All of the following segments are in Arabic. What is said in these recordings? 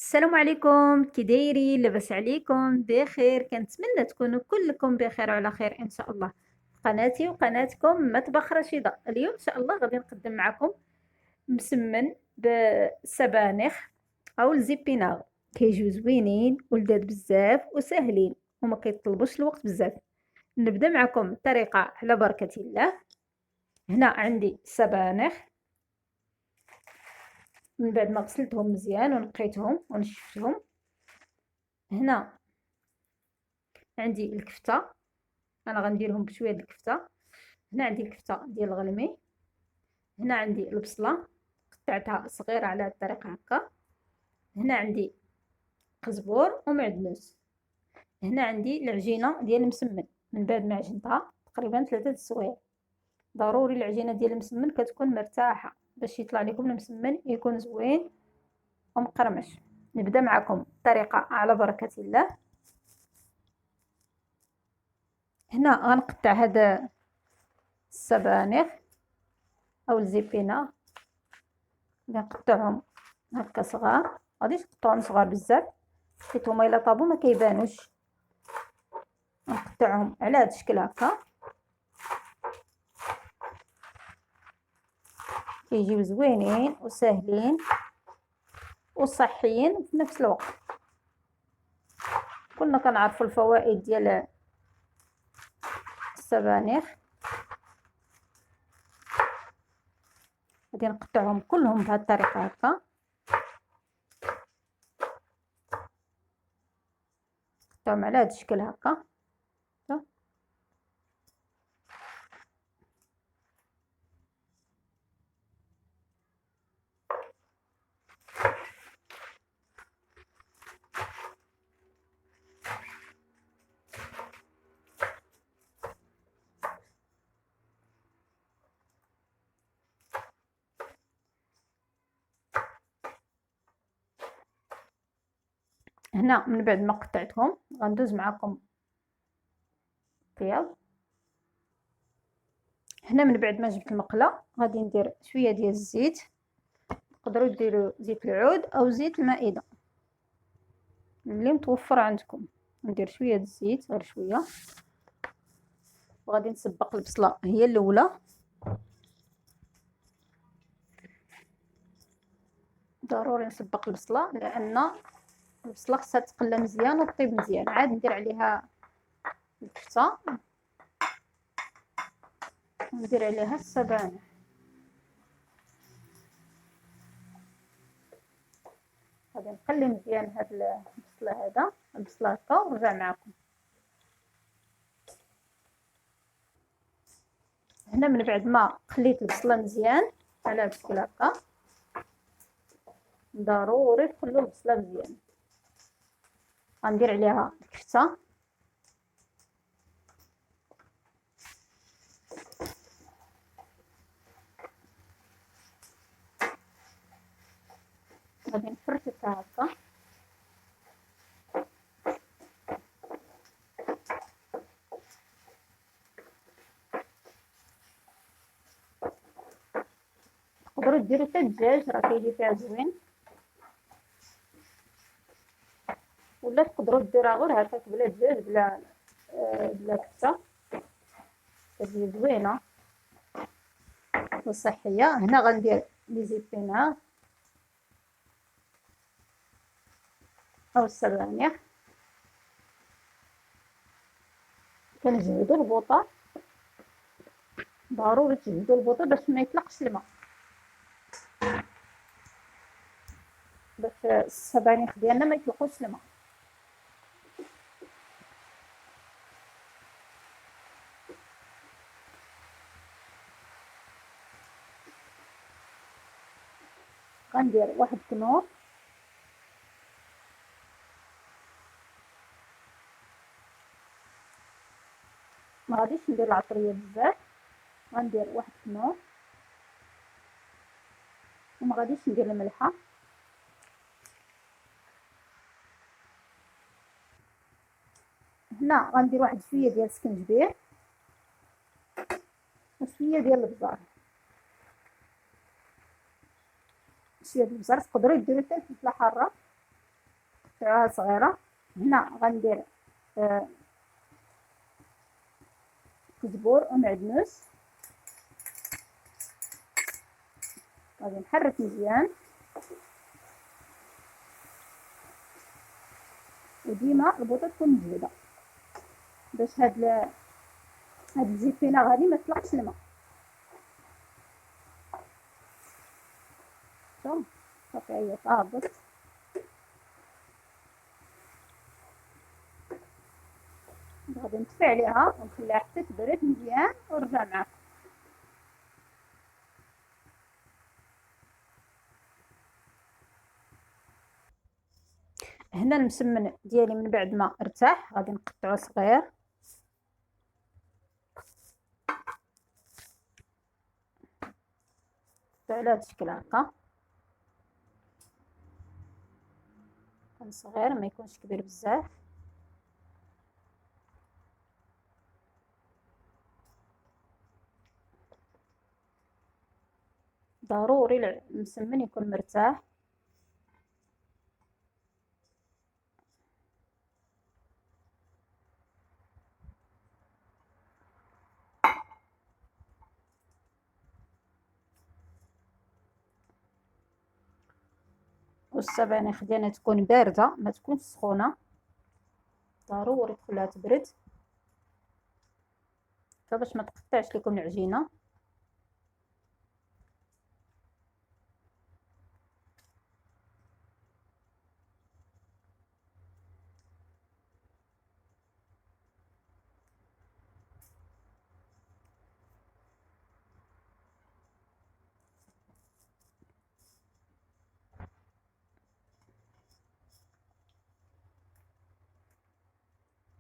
السلام عليكم، كي دايرين؟ لاباس عليكم؟ بخير، كنتمنى تكونوا كلكم بخير وعلى خير ان شاء الله. قناتي وقناتكم مطبخ رشيدة، اليوم ان شاء الله غادي نقدم معكم مسمن بالسبانخ او الزيبيناغ. كيجيو زوينين ولذاذ بزاف وساهلين وما كيطلبوش الوقت بزاف. نبدا معكم الطريقه على بركه الله. هنا عندي سبانخ، من بعد ما غسلتهم مزيان ونقيتهم ونشفتهم. هنا عندي الكفته، انا غنديرهم بشويه د الكفته. هنا عندي الكفته ديال الغلمي. هنا عندي البصله قطعتها صغيره على هاد الطريقه هكا. هنا عندي قزبور ومعدنوس. هنا عندي العجينه ديال المسمن، من بعد ما عجنتها تقريبا 3 السوايع. ضروري العجينه ديال المسمن كتكون مرتاحه باش يطلع لكم المسمن يكون زوين ومقرمش. نبدا معكم الطريقه على بركه الله. هنا غنقطع هاد السبانخ او الزيبينه، نقطعهم هكا صغار. غاديش نقطعهم صغار بزاف حيت هما الا طابو ما كيبانوش. نقطعهم على هذا الشكل هكا، كيجيو زوينين وساهلين وصحيين في نفس الوقت. كلنا كنعرفوا الفوائد ديال السبانخ. غادي نقطعهم كلهم بهذه الطريقه هكا. نقطعهم على هذا الشكل هكا. هنا من بعد ما قطعتهم غندوز معكم البياض. هنا من بعد ما جبت المقله غادي ندير شويه ديال الزيت. تقدروا ديروا زيت العود او زيت المائده اللي متوفر عندكم. ندير شويه د الزيت، غير شويه. وغادي نسبق البصله هي الاولى. ضروري نسبق البصله لان البصله خصها تقلى مزيان وطيب مزيان. عاد ندير عليها الكفته وندير عليها السبانخ. غادي نقلي مزيان هاد البصله، هذا البصله هكا، ونرجع معكم. هنا من بعد ما خليت البصله مزيان على هاد الشكل هكا، ضروري تخلوا البصله مزيان. غندير عليها الكفته. غادي نفرشها هكا. تقدروا ديروا حتى الدجاج، راه كيجي فيها زوين. ولا تقدروا ديروها غير هكاك بلا دجاج بلا كفته، كتجي زوينه وصحيه. هنا غندير لي زيبيناغ او السبانخ. كنجهدوا البوطه، ضروري تجهدوا البوطه باش ما يطلقش الماء، باش السبانخ ديالنا ما يطلقوش الماء. غندير واحد كنور. ما غاديش ندير العطريه بزاف، غندير واحد كنور. وما غاديش ندير الملحه. هنا غندير واحد شويه ديال السكنجبير وشويه ديال البزار. شويه ديال البزار، تقدروا ديروا حتى الفلفله حاره نقطعوها صغيرة. هنا غندير كزبور ومعدنوس، غادي نحرك مزيان، وديما البوطه تكون مجهده باش هاد الزيتونه غادي ما تطلقش الماء. شوف صافي هي طابت. غادي نطفي عليها ونخليها حتى تبرد مزيان ونرجع معاكم. هنا المسمن ديالي من بعد ما ارتاح غادي نقطعو صغير، على هاد الشكل هكا، يكون صغير ما يكونش كبير بزاف. ضروري المسمن يكون مرتاح. والسبانخ ديالنا تكون بارده ما تكونش سخونه، ضروري تخليها تبرد باش ما تقطعش لكم العجينه.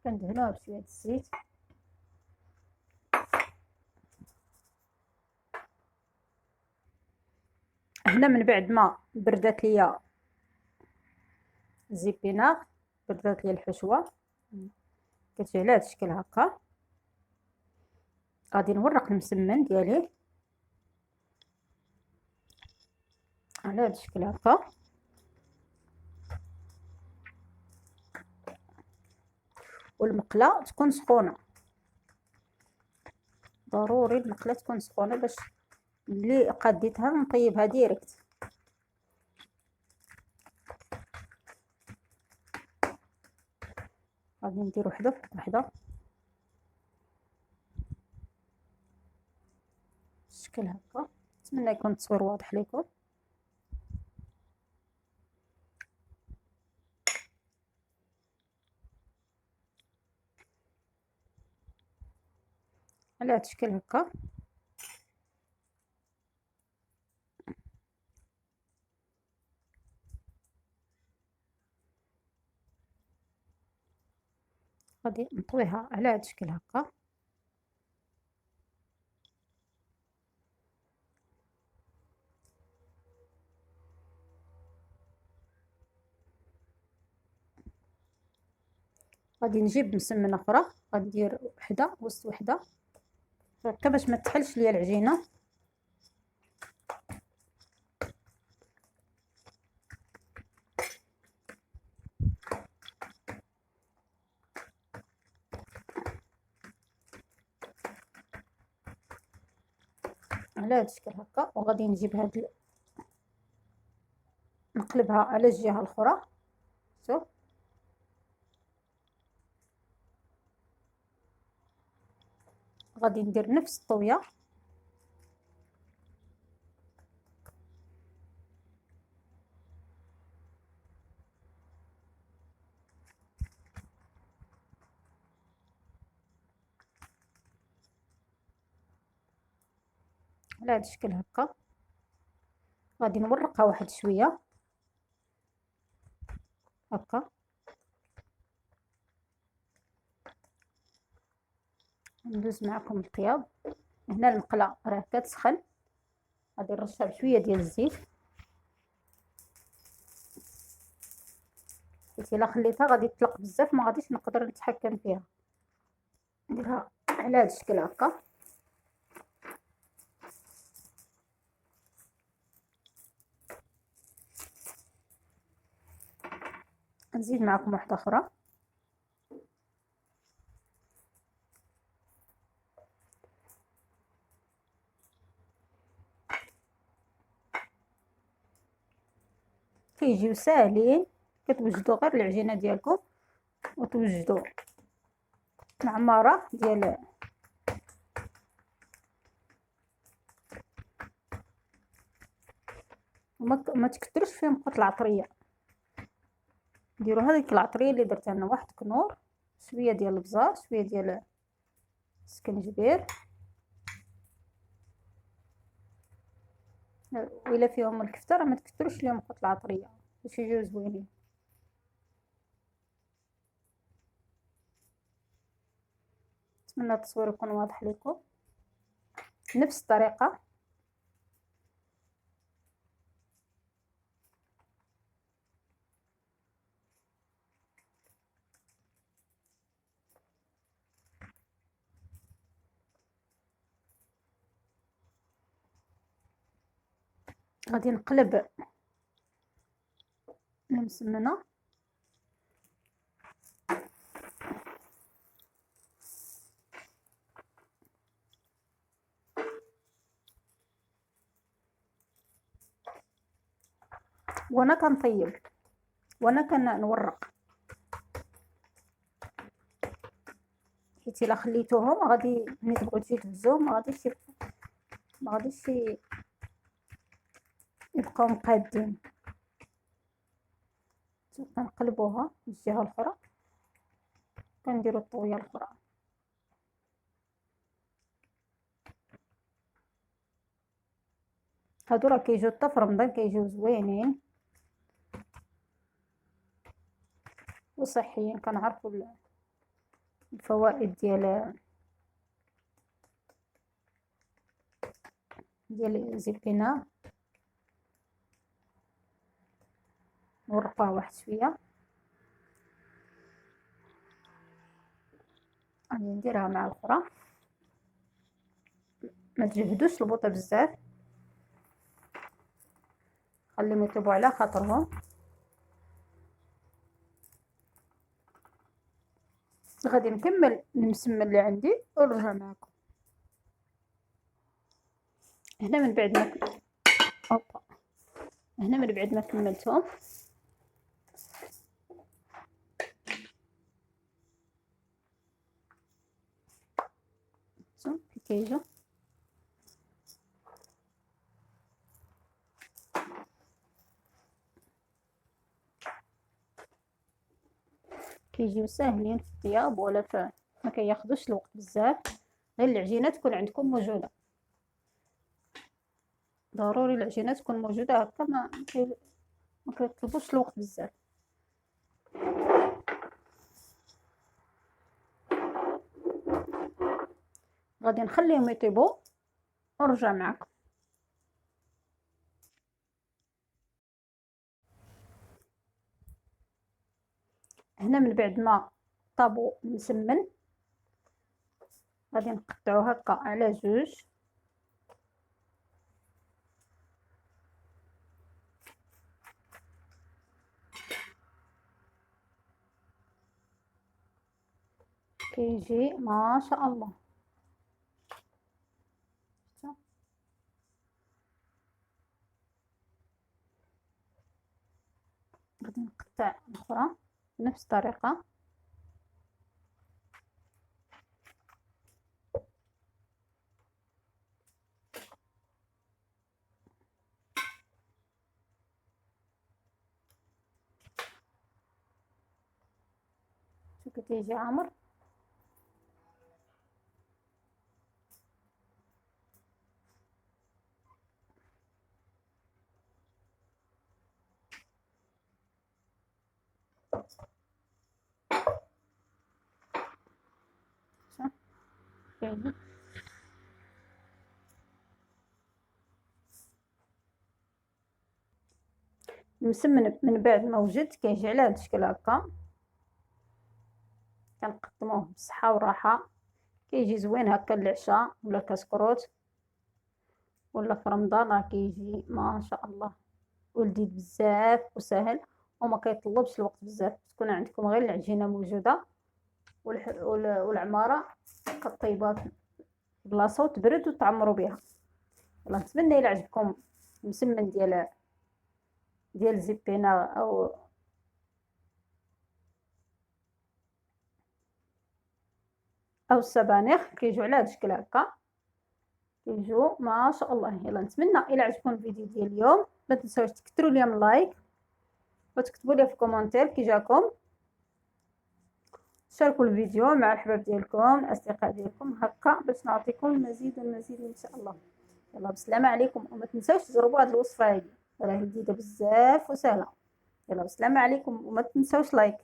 كندهنوها بشويه الزيت. هنا من بعد ما بردات ليا الزيبيناغ، بردات ليا الحشوه، كتجي على هذا الشكل هكا. غادي نورق المسمن ديالي على هذا الشكل هكا، والمقله تكون سخونه، ضروري المقله تكون سخونه باش ملي قديتها نطيبها ديريكت. غادي ندير وحده فوق وحده بالشكل هكا. نتمنى يكون التصوير واضح لكم. على هذا الشكل هكا. غادي نطويها على هذا الشكل هكا. غادي نجيب مسمنه اخرى، غندير وحده وسط وحده هكا باش ما تحلش ليا العجينه. على هذا الشكل هكا. وغادي نجيب نقلبها على الجهه الاخرى. شوف غادي ندير نفس الطويه. على هذا الشكل هكا. غادي نورقها واحد شويه هكا. ندوز معكم الطياب. هنا المقله راه كتسخن، غادي نرشها بشويه ديال الزيت، حيت الا خليتها غادي تطلق بزاف ما غاديش نقدر نتحكم فيها. نديرها على هذا الشكل هكا. نزيد معكم واحدة أخرى. كيجيو ساهلين، كتوجدوا غير العجينة ديالكم وتوجدوا معمرة ديال ما تكثروش فيهم قط العطريه. ديروا هذيك العطريه اللي درتها لنا، واحد كنور، شويه ديال البزار، شويه ديال السكنجبير، وإلا فيهم الكفته راه ما تكثروش ليهم قط العطريه باش يجيو زوينين. نتمنى التصوير يكون واضح لكم. نفس الطريقه غادي نقلب المسمنه. وانا كنطيب وانا كنورق، حيت الا خليتوهم غادي ملي تبغيو تجي تهزوهم ما غاديش يبقاو مقادين. كنقلبوها من الجهه الاخرى، كنديروا الطويه الاخرى. هادو راه كيجيو حتى في رمضان كيجيو زوينين وصحيين. كنعرفوا الفوائد ديال الزبينه. نورقوها واحد شويه، غادي نديرها مع الاخرى. ما تجهدوش البوطه بزاف، خليهم يطيبوا على خاطرهم. غادي نكمل المسمن اللي عندي ونرجع معكم. هنا من بعد ما كملتهم كيجيو ساهلين في الطياب ولا ما كياخذوش الوقت بزاف. غير العجينه تكون عندكم موجوده، ضروري العجينه تكون موجوده، هكا ما كيطلبوش الوقت بزاف. غادي نخليهم يطيبوا ونرجع معكم. هنا من بعد ما طابوا المسمن غادي نقطعوه هكا على جوج. كيجي ما شاء الله. غادي نقطع الاخرى بنفس الطريقه. شوف كتيجي عامر. كيجي المسمن من بعد ما وجد كيجي على هذا الشكل هكا. كنقدموه بالصحه والراحه، كيجي زوين هكا للعشاء ولا كسكروت ولا في رمضان. راه كيجي ما شاء الله ولذيذ بزاف وسهل وما كيطلبش الوقت بزاف، تكون عندكم غير العجينه موجوده والعماره كطيبات بلاصه وتبرد وتعمروا بها. يلا نتمنى الى عجبكم المسمن ديال الزبينه او السبانخ، كيجيو على هاد الشكل هكا، كيجيو ما شاء الله. يلا نتمنى الى عجبكم الفيديو ديال اليوم، ما تنساوش تكثروا لي من لايك وتكتبوا لي في كومونتير كي جاكم، شاركوا الفيديو مع الحباب ديالكم الاصدقاء ديالكم هكا باش نعطيكم المزيد والمزيد ان شاء الله. يلا بسلامه عليكم، وما تنساوش تجربوا هذه الوصفه هذه، راه جديده بزاف وسهله. يلا بسلامه عليكم، وما تنساوش لايك.